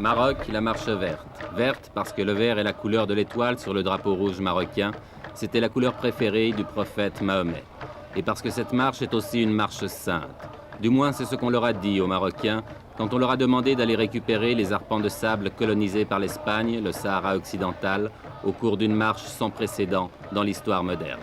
Maroc, la marche verte. Verte parce que le vert est la couleur de l'étoile sur le drapeau rouge marocain. C'était la couleur préférée du prophète Mahomet. Et parce que cette marche est aussi une marche sainte. Du moins, c'est ce qu'on leur a dit aux Marocains quand on leur a demandé d'aller récupérer les arpents de sable colonisés par l'Espagne, le Sahara occidental, au cours d'une marche sans précédent dans l'histoire moderne.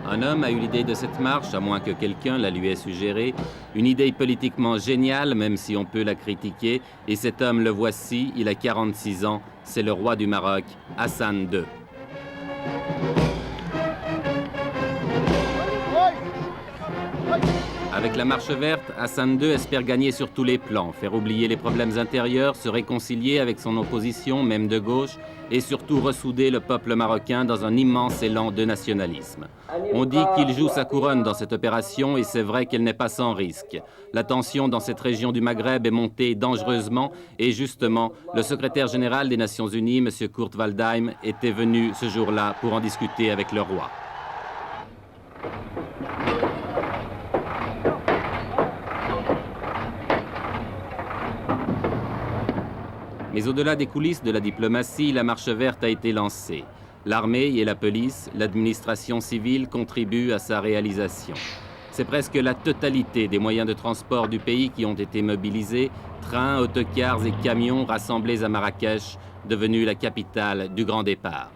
Un homme a eu l'idée de cette marche, à moins que quelqu'un la lui ait suggérée, une idée politiquement géniale, même si on peut la critiquer, et cet homme, le voici, il a 46 ans, c'est le roi du Maroc, Hassan II. Avec la marche verte, Hassan II espère gagner sur tous les plans, faire oublier les problèmes intérieurs, se réconcilier avec son opposition, même de gauche, et surtout ressouder le peuple marocain dans un immense élan de nationalisme. On dit qu'il joue sa couronne dans cette opération et c'est vrai qu'elle n'est pas sans risque. La tension dans cette région du Maghreb est montée dangereusement et justement, le secrétaire général des Nations Unies, M. Kurt Waldheim, était venu ce jour-là pour en discuter avec le roi. Mais au-delà des coulisses de la diplomatie, la marche verte a été lancée. L'armée et la police, l'administration civile contribuent à sa réalisation. C'est presque la totalité des moyens de transport du pays qui ont été mobilisés, trains, autocars et camions rassemblés à Marrakech, devenue la capitale du grand départ.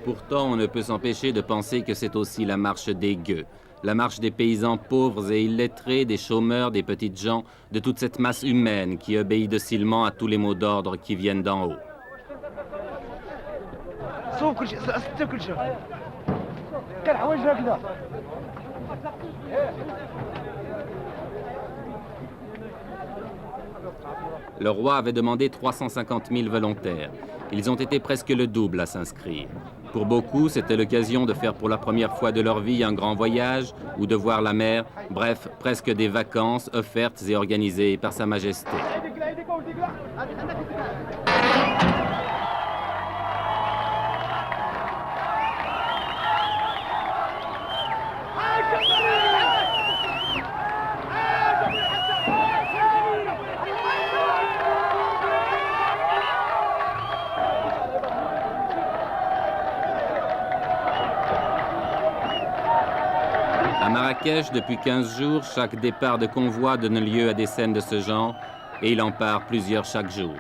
Pourtant, on ne peut s'empêcher de penser que c'est aussi la marche des gueux. La marche des paysans pauvres et illettrés, des chômeurs, des petites gens, de toute cette masse humaine qui obéit docilement à tous les mots d'ordre qui viennent d'en haut. Le roi avait demandé 350 000 volontaires. Ils ont été presque le double à s'inscrire. Pour beaucoup, c'était l'occasion de faire pour la première fois de leur vie un grand voyage ou de voir la mer, bref, presque des vacances offertes et organisées par Sa Majesté. À Marrakech, depuis 15 jours, chaque départ de convoi donne lieu à des scènes de ce genre, et il en part plusieurs chaque jour.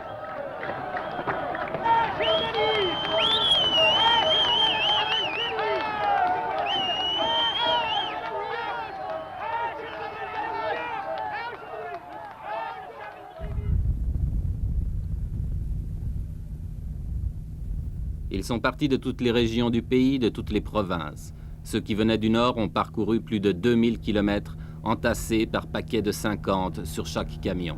Ils sont partis de toutes les régions du pays, de toutes les provinces. Ceux qui venaient du nord ont parcouru plus de 2000 kilomètres, entassés par paquets de 50 sur chaque camion.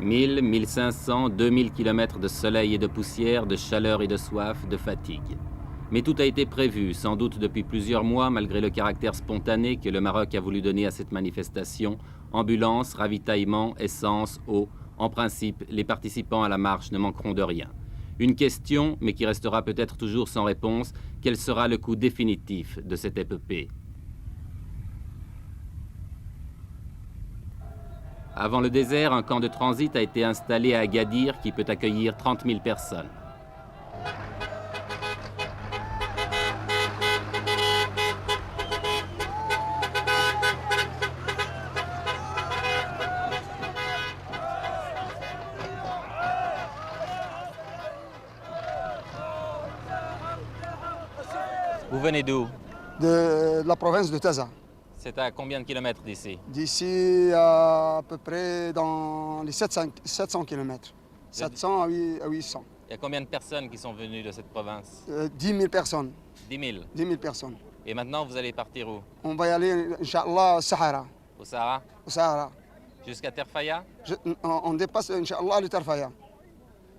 1000, 1500, 2000 kilomètres de soleil et de poussière, de chaleur et de soif, de fatigue. Mais tout a été prévu, sans doute depuis plusieurs mois, malgré le caractère spontané que le Maroc a voulu donner à cette manifestation. Ambulance, ravitaillement, essence, eau. En principe, les participants à la marche ne manqueront de rien. Une question, mais qui restera peut-être toujours sans réponse, quel sera le coût définitif de cette épopée? Avant le désert, un camp de transit a été installé à Agadir qui peut accueillir 30 000 personnes. Vous venez d'où? De la province de Taza. C'est à combien de kilomètres d'ici? D'ici à peu près dans les 700 km. 700 à 800. Il y a combien de personnes qui sont venues de cette province? 10 000 personnes. 10 000. 10 000 personnes. Et maintenant, vous allez partir où? On va y aller, Inch'Allah, au Sahara. Au Sahara? Au Sahara. Jusqu'à Terfaya? On dépasse, Inch'Allah, le Terfaya.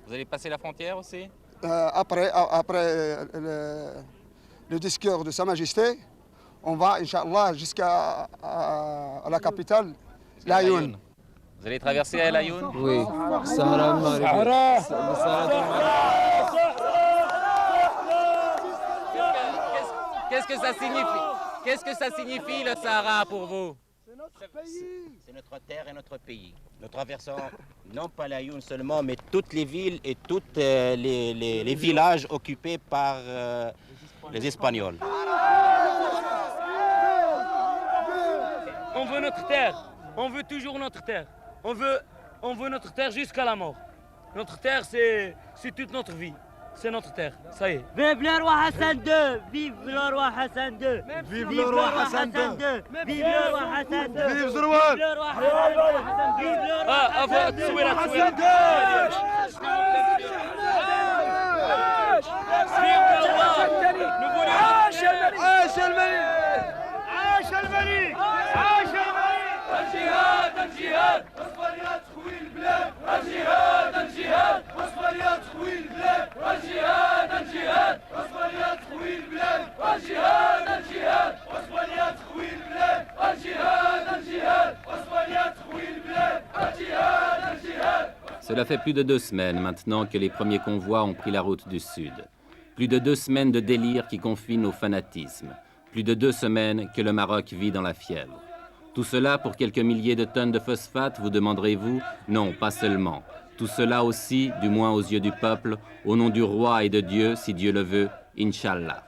Vous allez passer la frontière aussi? Après le discours de Sa Majesté, on va, Inch'Allah, jusqu'à la capitale, Laayoune. Vous allez traverser à Laayoune? Oui. Sahara Qu'est-ce que ça signifie? Qu'est-ce que ça signifie le Sahara pour vous? C'est notre terre et notre pays. Nous traversons non pas Laayoune seulement, mais toutes les villes et tous les villages occupés par les Espagnols. On veut notre terre, on veut toujours notre terre. On veut notre terre jusqu'à la mort. Notre terre, c'est toute notre vie. C'est notre terre, ça y est. Vive le roi Hassan II! Vive le roi Hassan II! Vive le roi Hassan II! Vive le roi Hassan II! Vive le roi! Vive le roi Hassan II! Vive le roi Hassan II! عاش الملك! عاش الملك! عاش الملك! الجهاد الجهاد اصبر يا تخوي البلاد الجهاد الجهاد اصبر يا تخوي البلاد الجهاد الجهاد اصبر يا تخوي البلاد الجهاد الجهاد اصبر يا تخوي البلاد الجهاد الجهاد اصبر يا تخوي البلاد الجهاد الجهاد. Cela fait plus de 2 semaines maintenant que les premiers convois ont pris la route du sud. Plus de 2 semaines de délire qui confine au fanatisme. Plus de 2 semaines que le Maroc vit dans la fièvre. Tout cela pour quelques milliers de tonnes de phosphate, vous demanderez-vous? Non, pas seulement. Tout cela aussi, du moins aux yeux du peuple, au nom du roi et de Dieu, si Dieu le veut, Inch'Allah.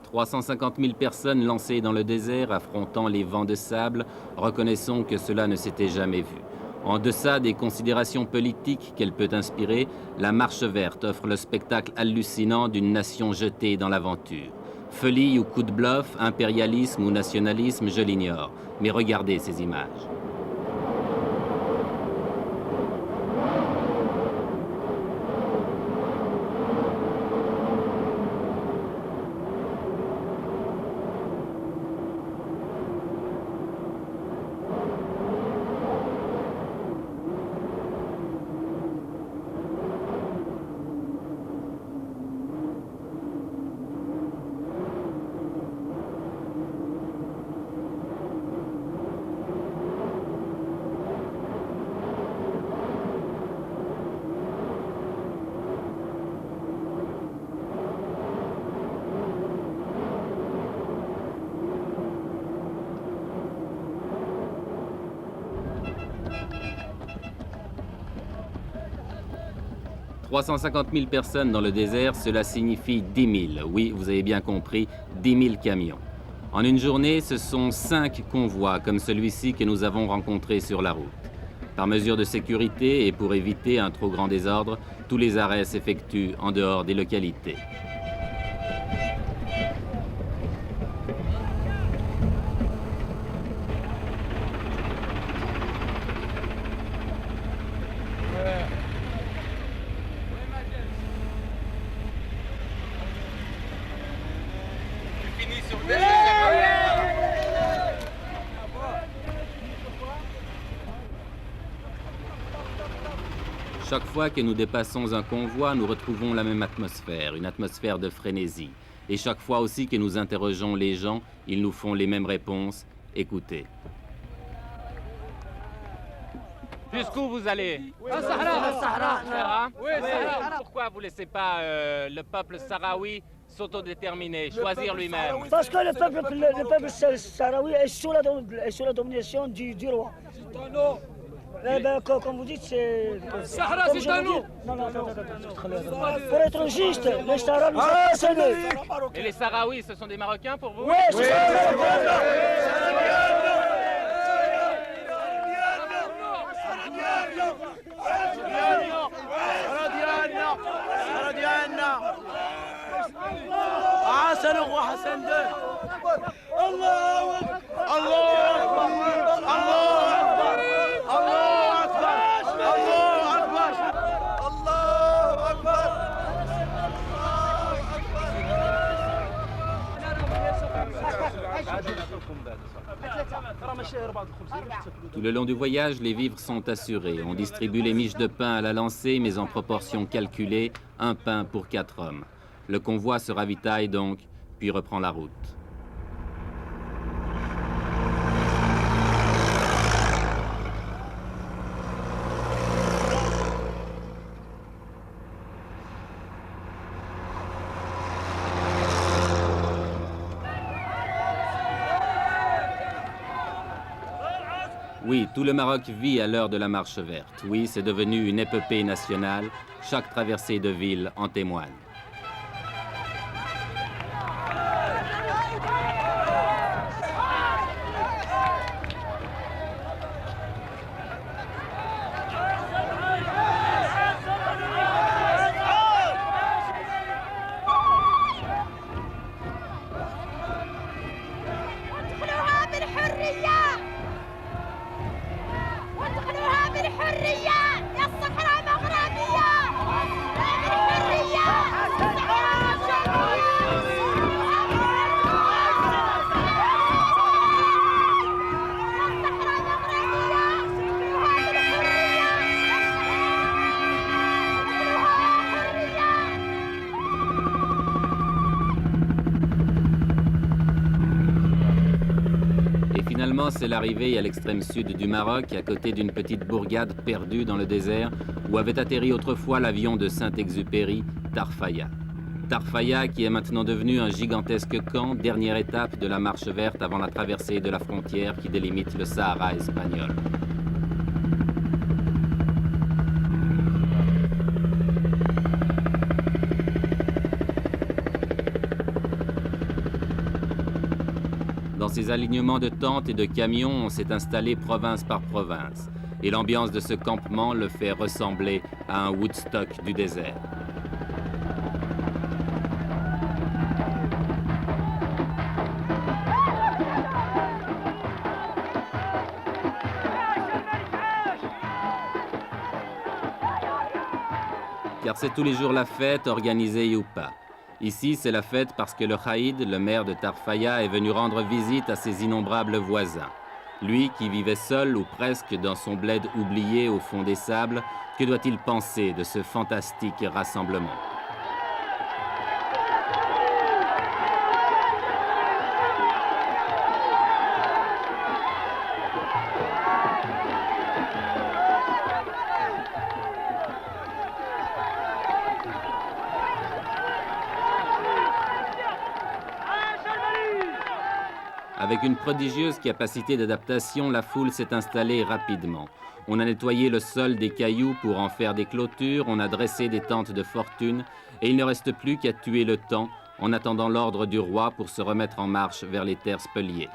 « 350 000 personnes lancées dans le désert, affrontant les vents de sable, reconnaissons que cela ne s'était jamais vu. En deçà des considérations politiques qu'elle peut inspirer, la Marche verte offre le spectacle hallucinant d'une nation jetée dans l'aventure. Folie ou coup de bluff, impérialisme ou nationalisme, je l'ignore. Mais regardez ces images. 350 000 personnes dans le désert, cela signifie 10 000. Oui, vous avez bien compris, 10 000 camions. En une journée, ce sont 5 convois comme celui-ci que nous avons rencontré sur la route. Par mesure de sécurité et pour éviter un trop grand désordre, tous les arrêts s'effectuent en dehors des localités. Chaque fois que nous dépassons un convoi, nous retrouvons la même atmosphère, une atmosphère de frénésie. Et chaque fois aussi que nous interrogeons les gens, ils nous font les mêmes réponses. Écoutez. Jusqu'où vous allez? Sahara. Pourquoi vous ne laissez pas le peuple sahraoui s'autodéterminer, choisir lui-même? Parce que le peuple sahraoui est sous la domination du roi. Eh ben, comme vous dites, c'est... Sahara, c'est à nous. Non. Pour être juste, les Sahara nous ont assaillis. Et les Sahraouis, ce sont des Marocains pour vous? Oui, c'est ça. حسن هو حسن ده الله Tout le long du voyage, les vivres sont assurés. On distribue les miches de pain à la lancée, mais en proportion calculée, un pain pour 4 hommes. Le convoi se ravitaille donc, puis reprend la route. Oui, tout le Maroc vit à l'heure de la marche verte. Oui, c'est devenu une épopée nationale. Chaque traversée de ville en témoigne. C'est l'arrivée à l'extrême sud du Maroc, à côté d'une petite bourgade perdue dans le désert, où avait atterri autrefois l'avion de Saint-Exupéry, Tarfaya. Tarfaya qui est maintenant devenu un gigantesque camp, dernière étape de la marche verte avant la traversée de la frontière qui délimite le Sahara espagnol. Dans ces alignements de tentes et de camions, on s'est installé province par province. Et l'ambiance de ce campement le fait ressembler à un Woodstock du désert. Car c'est tous les jours la fête, organisée ou pas. Ici, c'est la fête parce que le Khaïd, le maire de Tarfaya, est venu rendre visite à ses innombrables voisins. Lui, qui vivait seul ou presque dans son bled oublié au fond des sables, que doit-il penser de ce fantastique rassemblement ? Avec une prodigieuse capacité d'adaptation, la foule s'est installée rapidement. On a nettoyé le sol des cailloux pour en faire des clôtures, on a dressé des tentes de fortune, et il ne reste plus qu'à tuer le temps en attendant l'ordre du roi pour se remettre en marche vers les terres spoliées.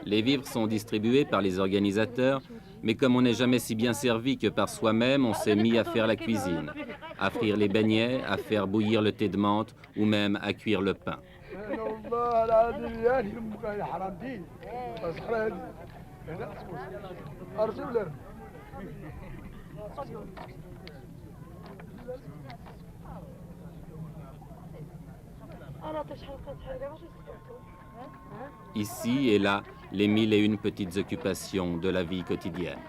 Les vivres sont distribués par les organisateurs, mais comme on n'est jamais si bien servi que par soi-même, on s'est mis à faire la cuisine, à frire les beignets, à faire bouillir le thé de menthe ou même à cuire le pain. Ici et là, les 1001 petites occupations de la vie quotidienne.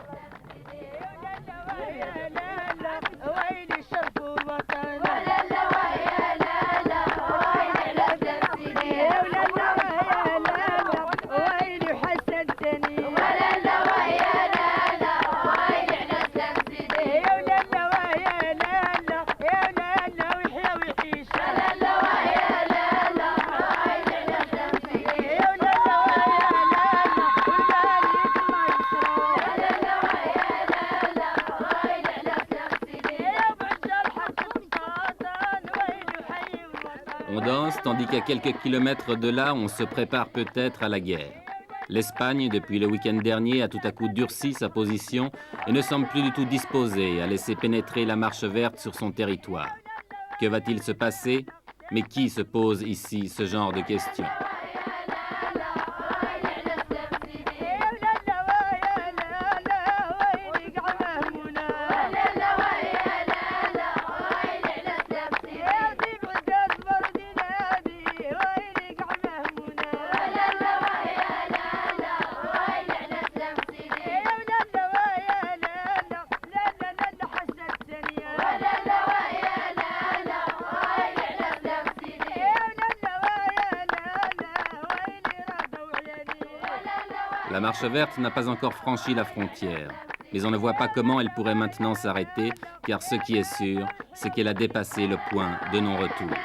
On danse, tandis qu'à quelques kilomètres de là, on se prépare peut-être à la guerre. L'Espagne, depuis le week-end dernier, a tout à coup durci sa position et ne semble plus du tout disposée à laisser pénétrer la marche verte sur son territoire. Que va-t-il se passer? Mais qui se pose ici ce genre de questions? La marche verte n'a pas encore franchi la frontière, mais on ne voit pas comment elle pourrait maintenant s'arrêter, car ce qui est sûr, c'est qu'elle a dépassé le point de non-retour.